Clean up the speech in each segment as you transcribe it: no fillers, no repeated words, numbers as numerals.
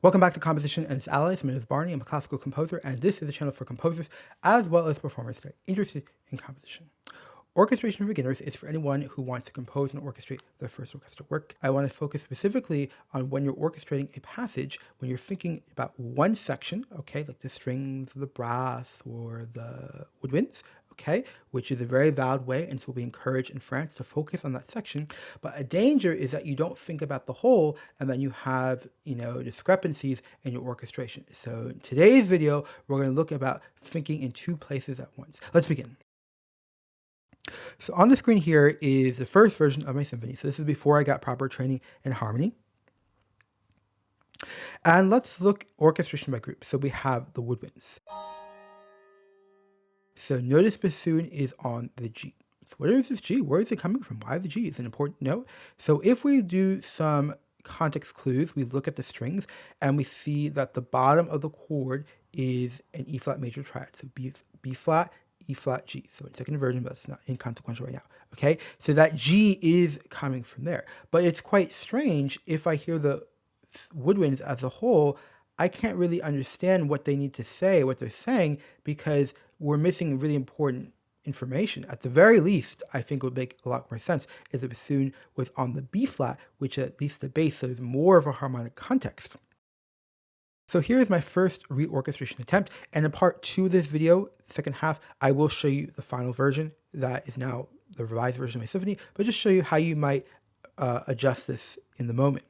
Welcome back to Composition and its Allies. My name is Barney. I'm a classical composer, and this is a channel for composers as well as performers that are interested in composition. Orchestration for beginners is for anyone who wants to compose and orchestrate their first orchestral work. I want to focus specifically on when you're orchestrating a passage, when you're thinking about one section, okay, like the strings, the brass, or the woodwinds, okay, which is a very valid way, and so we encourage in France to focus on that section. But a danger is that you don't think about the whole, and then you have, discrepancies in your orchestration. So in today's video, we're going to look about thinking in two places at once. Let's begin. So on the screen here is the first version of my symphony. So this is before I got proper training in harmony. And let's look orchestration by group. So we have the woodwinds. So notice bassoon is on the G. So where is this G? Where is it coming from? Why the G is an important note. So if we do some context clues, we look at the strings and we see that the bottom of the chord is an E flat major triad. So B flat, E flat, G. So in second inversion, but it's not inconsequential right now. Okay, so that G is coming from there. But it's quite strange if I hear the woodwinds as a whole, I can't really understand what they need to say, what they're saying, because we're missing really important information. At the very least, I think would make a lot more sense if the bassoon was on the B flat, which at least the bass, so there's more of a harmonic context. So here's my first reorchestration attempt, and in part 2 of this video, second half, I will show you the final version that is now the revised version of my symphony, but just show you how you might adjust this in the moment.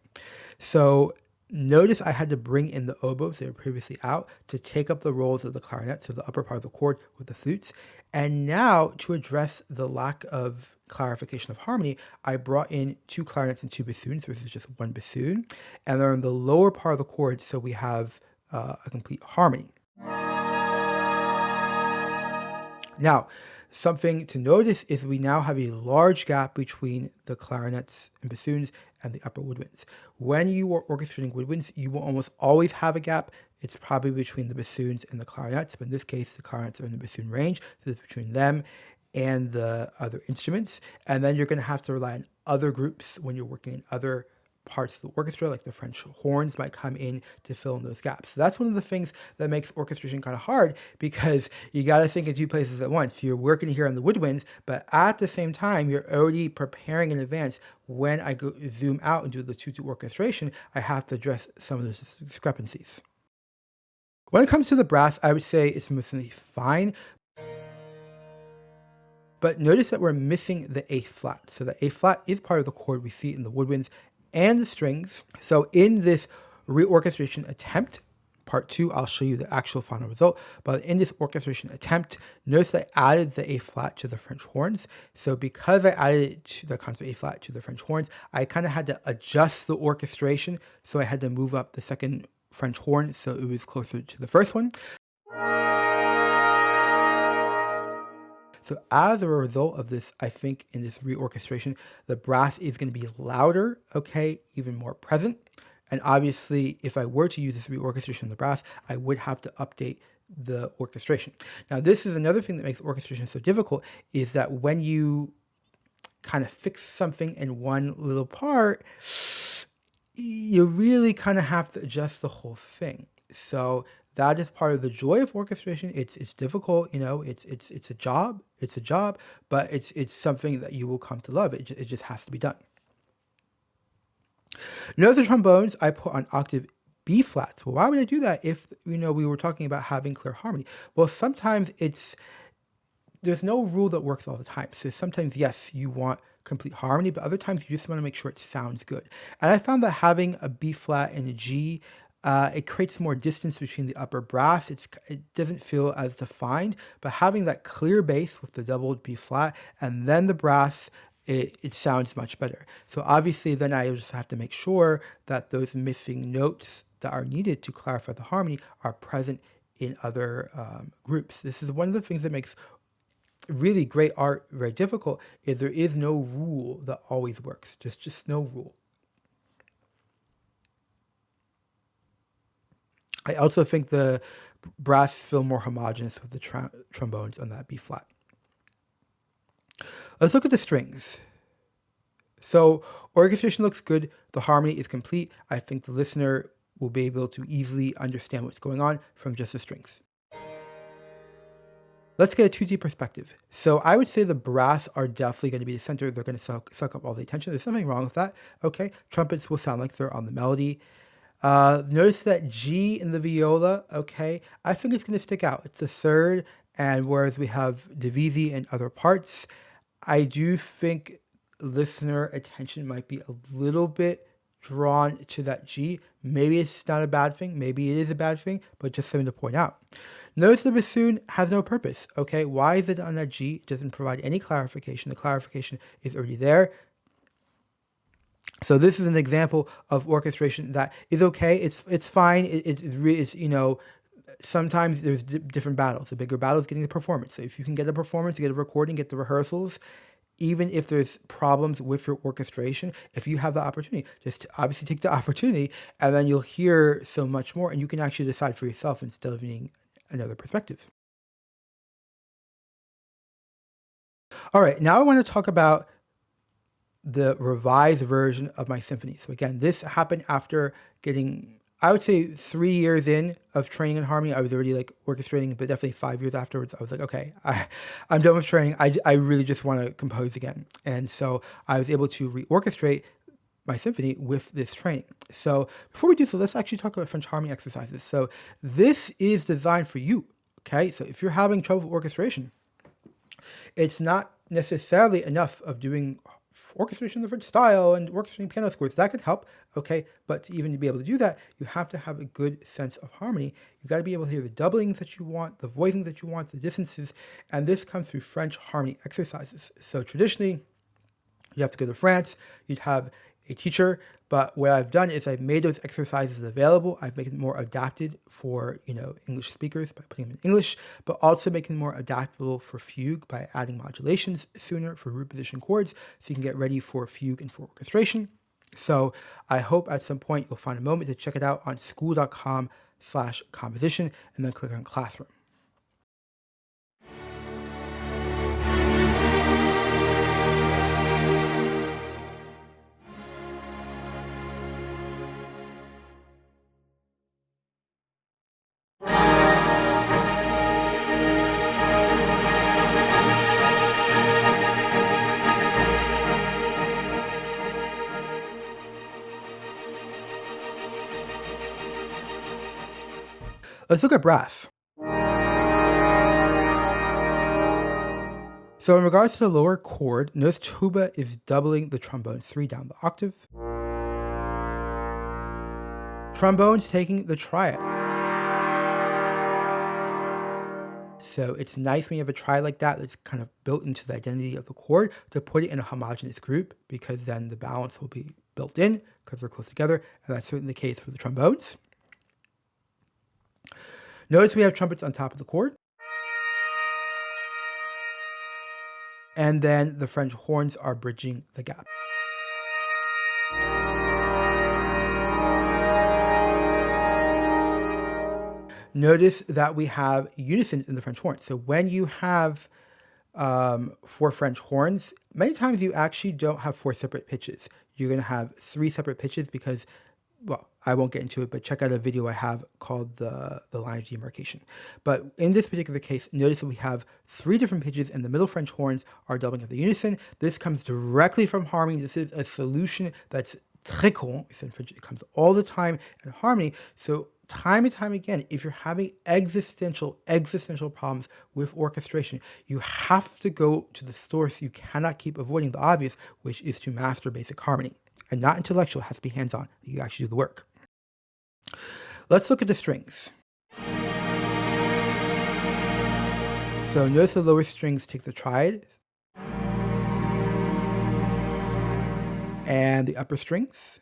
So notice I had to bring in the oboes, they were previously out, to take up the roles of the clarinet, so the upper part of the chord with the flutes. And now, to address the lack of clarification of harmony, I brought in 2 clarinets and 2 bassoons versus just 1 bassoon. And they're in the lower part of the chord, so we have a complete harmony. Now, something to notice is we now have a large gap between the clarinets and bassoons and the upper woodwinds. When you are orchestrating woodwinds, you will almost always have a gap. It's probably between the bassoons and the clarinets, but in this case, the clarinets are in the bassoon range, so it's between them and the other instruments. And then you're going to have to rely on other groups when you're working in other parts of the orchestra, like the French horns might come in to fill in those gaps. So that's one of the things that makes orchestration kind of hard, because you got to think in two places at once. You're working here on the woodwinds, but at the same time, you're already preparing in advance. When I go zoom out and do the 2-2 orchestration, I have to address some of those discrepancies. When it comes to the brass, I would say it's mostly fine. But notice that we're missing the A flat. So the A flat is part of the chord we see in the woodwinds and the strings. So in this reorchestration attempt, part 2, I'll show you the actual final result. But in this orchestration attempt, notice I added the A flat to the French horns. So because I added it to the constant A flat to the French horns, I kind of had to adjust the orchestration. So I had to move up the second French horn so it was closer to the first one. So as a result of this, I think in this reorchestration, the brass is going to be louder, okay, even more present. And obviously, if I were to use this reorchestration of the brass, I would have to update the orchestration. Now, this is another thing that makes orchestration so difficult, is that when you kind of fix something in one little part, you really kind of have to adjust the whole thing. So that is part of the joy of orchestration. It's difficult, it's a job, but it's something that you will come to love. It just has to be done. Notice the trombones I put on octave B flats. Well, why would I do that if we were talking about having clear harmony? Well, sometimes there's no rule that works all the time. So sometimes, yes, you want complete harmony, but other times you just want to make sure it sounds good. And I found that having a B flat and a G, it creates more distance between the upper brass. It doesn't feel as defined, but having that clear bass with the doubled B flat and then the brass, it sounds much better. So obviously then I just have to make sure that those missing notes that are needed to clarify the harmony are present in other groups. This is one of the things that makes really great art very difficult, is there is no rule that always works. Just no rule. I also think the brass feel more homogeneous with the trombones on that B flat. Let's look at the strings. So orchestration looks good. The harmony is complete. I think the listener will be able to easily understand what's going on from just the strings. Let's get a 2D perspective. So I would say the brass are definitely going to be the center. They're going to suck up all the attention. There's nothing wrong with that. Okay, trumpets will sound like they're on the melody. Notice that G in the viola, okay, I think it's going to stick out. It's the third, and whereas we have divisi and other parts, I do think listener attention might be a little bit drawn to that G. Maybe it's not a bad thing, maybe it is a bad thing, but just something to point out. Notice the bassoon has no purpose, okay? Why is it on that G? It doesn't provide any clarification. The clarification is already there. So this is an example of orchestration that is okay. It's fine. It's sometimes there's different battles. The bigger battle is getting the performance. So if you can get a performance, get a recording, get the rehearsals, even if there's problems with your orchestration, if you have the opportunity, just obviously take the opportunity, and then you'll hear so much more, and you can actually decide for yourself instead of needing another perspective. All right, now I want to talk about the revised version of my symphony. So again, this happened after getting, I would say 3 years in of training in harmony. I was already like orchestrating, but definitely 5 years afterwards, I was like, okay, I'm done with training. I really just want to compose again. And so I was able to reorchestrate my symphony with this training. So before we do so, let's actually talk about French harmony exercises. So this is designed for you, okay? So if you're having trouble with orchestration, it's not necessarily enough of doing orchestration in the French style and orchestrating piano scores. That could help, okay? But to even be able to do that, you have to have a good sense of harmony. You got to be able to hear the doublings that you want, the voicings that you want, the distances, and this comes through French harmony exercises. So traditionally, you have to go to France, you'd have a teacher, but what I've done is I've made those exercises available. I've made it more adapted for, English speakers by putting them in English, but also making them more adaptable for fugue by adding modulations sooner for root position chords so you can get ready for fugue and for orchestration. So I hope at some point you'll find a moment to check it out on school.com/composition and then click on classroom. Let's look at brass. So in regards to the lower chord, notice tuba is doubling the trombone 3 down the octave. Trombone's taking the triad. So it's nice when you have a triad like that that's kind of built into the identity of the chord to put it in a homogeneous group, because then the balance will be built in because they're close together, and that's certainly the case for the trombones. Notice we have trumpets on top of the chord. And then the French horns are bridging the gap. Notice that we have unison in the French horns. So when you have 4 French horns, many times you actually don't have 4 separate pitches. You're going to have 3 separate pitches because, well, I won't get into it, but check out a video I have called the line of demarcation. But in this particular case, notice that we have 3 different pitches and the middle French horns are doubling at the unison. This comes directly from harmony. This is a solution that's très courant. It comes all the time in harmony. So time and time again, if you're having existential problems with orchestration, you have to go to the source. You cannot keep avoiding the obvious, which is to master basic harmony. And not intellectual, it has to be hands-on. You actually do the work. Let's look at the strings. So notice the lower strings take the triad, and the upper strings.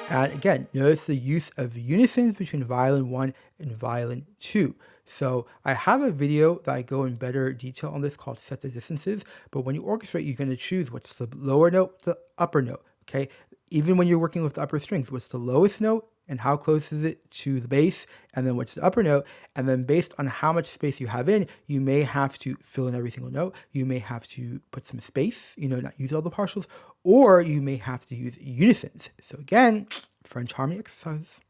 And again, notice the use of unisons between violin 1 and violin 2. So I have a video that I go in better detail on this called Set the Distances, but when you orchestrate, you're going to choose what's the lower note, the upper note, okay? Even when you're working with the upper strings, what's the lowest note and how close is it to the bass, and then what's the upper note, and then based on how much space you have in, you may have to fill in every single note, you may have to put some space, not use all the partials, or you may have to use unisons. So again, French harmony exercise.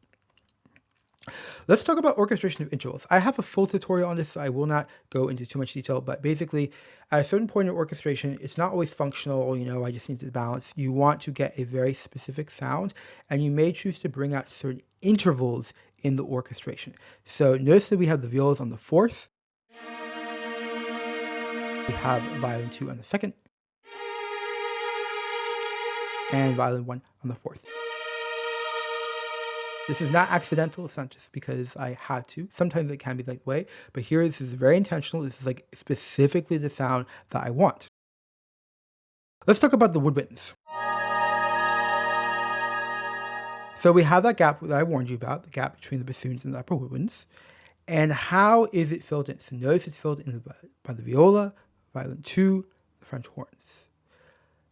Let's talk about orchestration of intervals. I have a full tutorial on this, so I will not go into too much detail, but basically at a certain point in orchestration, it's not always functional, I just need to balance. You want to get a very specific sound, and you may choose to bring out certain intervals in the orchestration. So notice that we have the violas on the fourth, we have violin 2 on the second, and violin 1 on the fourth. This is not accidental. It's not just because I had to. Sometimes it can be that way, but here this is very intentional. This is like specifically the sound that I want. Let's talk about the woodwinds. So we have that gap that I warned you about, the gap between the bassoons and the upper woodwinds. And how is it filled in? So notice it's filled in by the viola, violin 2, the French horns.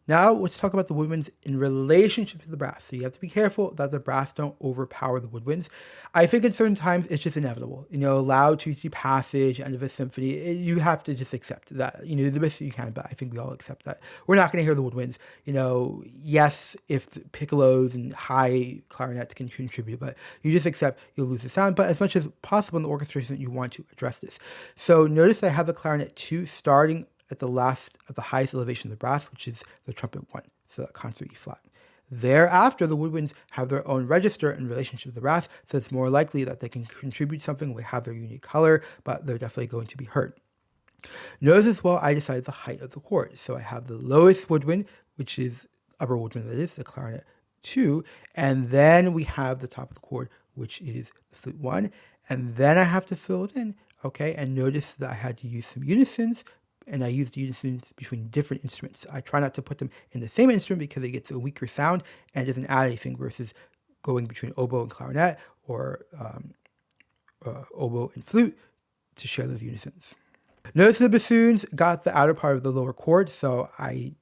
Now let's talk about the woodwinds in relationship to the brass. So you have to be careful that the brass don't overpower the woodwinds. I think in certain times it's just inevitable. Loud Tuesday passage, end of a symphony, you have to just accept that. The best you can, but I think we all accept that. We're not going to hear the woodwinds. Yes, if the piccolos and high clarinets can contribute, but you just accept you'll lose the sound. But as much as possible in the orchestration, you want to address this. So notice I have the clarinet 2 starting at the highest elevation of the brass, which is the trumpet 1, so that concert E flat. Thereafter, the woodwinds have their own register in relationship to the brass, so it's more likely that they can contribute something, they have their unique color, but they're definitely going to be heard. Notice as well, I decided the height of the chord. So I have the lowest woodwind, which is upper woodwind, that is the clarinet 2, and then we have the top of the chord, which is the flute 1, and then I have to fill it in, okay? And notice that I had to use some unisons, and I use the unisons between different instruments. I try not to put them in the same instrument because it gets a weaker sound and doesn't add anything versus going between oboe and clarinet or oboe and flute to share those unisons. Notice the bassoons got the outer part of the lower chord, so the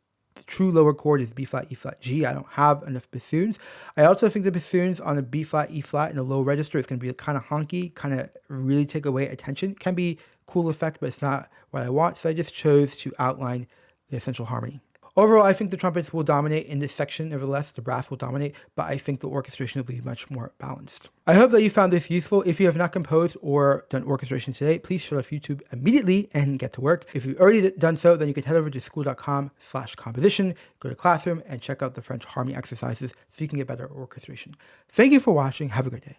true lower chord is B flat, E flat, G. I don't have enough bassoons. I also think the bassoons on a B flat, E flat in a low register is going to be kind of honky, kind of really take away attention. It can be cool effect, but it's not what I want. So I just chose to outline the essential harmony. Overall, I think the trumpets will dominate in this section. Nevertheless, the brass will dominate, but I think the orchestration will be much more balanced. I hope that you found this useful. If you have not composed or done orchestration today, please shut off YouTube immediately and get to work. If you've already done so, then you can head over to school.com/composition, go to Classroom, and check out the French harmony exercises so you can get better orchestration. Thank you for watching. Have a great day.